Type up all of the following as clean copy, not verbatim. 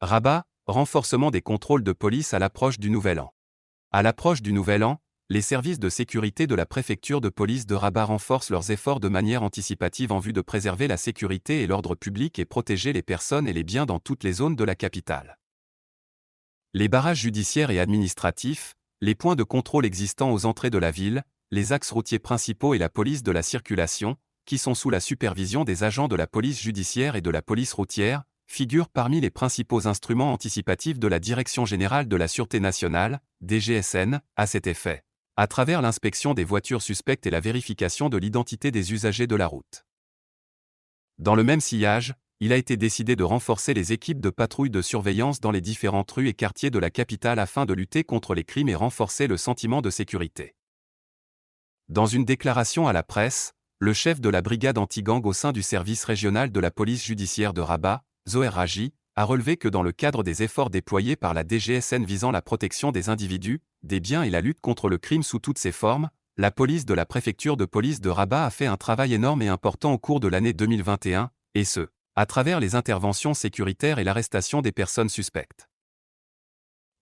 Rabat, renforcement des contrôles de police à l'approche du Nouvel An. À l'approche du Nouvel An, les services de sécurité de la préfecture de police de Rabat renforcent leurs efforts de manière anticipative en vue de préserver la sécurité et l'ordre public et protéger les personnes et les biens dans toutes les zones de la capitale. Les barrages judiciaires et administratifs, les points de contrôle existants aux entrées de la ville, les axes routiers principaux et la police de la circulation, qui sont sous la supervision des agents de la police judiciaire et de la police routière, figurent parmi les principaux instruments anticipatifs de la Direction générale de la Sûreté nationale, DGSN, à cet effet, à travers l'inspection des voitures suspectes et la vérification de l'identité des usagers de la route. Dans le même sillage, il a été décidé de renforcer les équipes de patrouille de surveillance dans les différentes rues et quartiers de la capitale afin de lutter contre les crimes et renforcer le sentiment de sécurité. Dans une déclaration à la presse, le chef de la brigade anti-gang au sein du service régional de la police judiciaire de Rabat, Zoher Raji, a relevé que dans le cadre des efforts déployés par la DGSN visant la protection des individus, des biens et la lutte contre le crime sous toutes ses formes, la police de la préfecture de police de Rabat a fait un travail énorme et important au cours de l'année 2021, et ce, à travers les interventions sécuritaires et l'arrestation des personnes suspectes.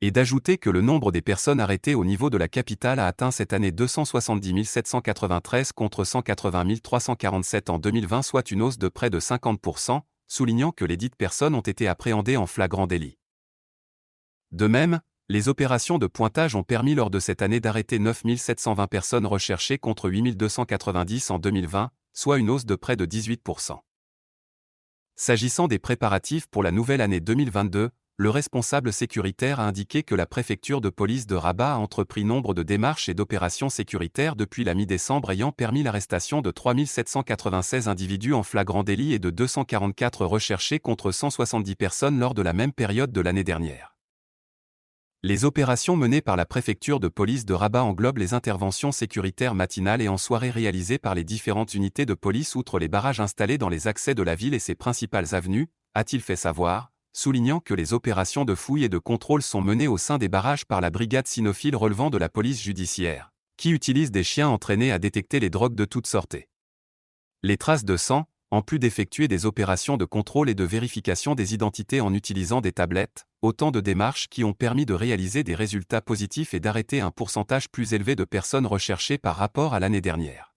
Et d'ajouter que le nombre des personnes arrêtées au niveau de la capitale a atteint cette année 270 793 contre 180 347 en 2020, soit une hausse de près de 50%, soulignant que les dites personnes ont été appréhendées en flagrant délit. De même, les opérations de pointage ont permis lors de cette année d'arrêter 9 720 personnes recherchées contre 8 290 en 2020, soit une hausse de près de 18%. S'agissant des préparatifs pour la nouvelle année 2022, le responsable sécuritaire a indiqué que la préfecture de police de Rabat a entrepris nombre de démarches et d'opérations sécuritaires depuis la mi-décembre ayant permis l'arrestation de 3 796 individus en flagrant délit et de 244 recherchés contre 170 personnes lors de la même période de l'année dernière. Les opérations menées par la préfecture de police de Rabat englobent les interventions sécuritaires matinales et en soirée réalisées par les différentes unités de police outre les barrages installés dans les accès de la ville et ses principales avenues, a-t-il fait savoir, soulignant que les opérations de fouille et de contrôle sont menées au sein des barrages par la brigade cynophile relevant de la police judiciaire, qui utilise des chiens entraînés à détecter les drogues de toutes sortes. Les traces de sang, en plus d'effectuer des opérations de contrôle et de vérification des identités en utilisant des tablettes, autant de démarches qui ont permis de réaliser des résultats positifs et d'arrêter un pourcentage plus élevé de personnes recherchées par rapport à l'année dernière.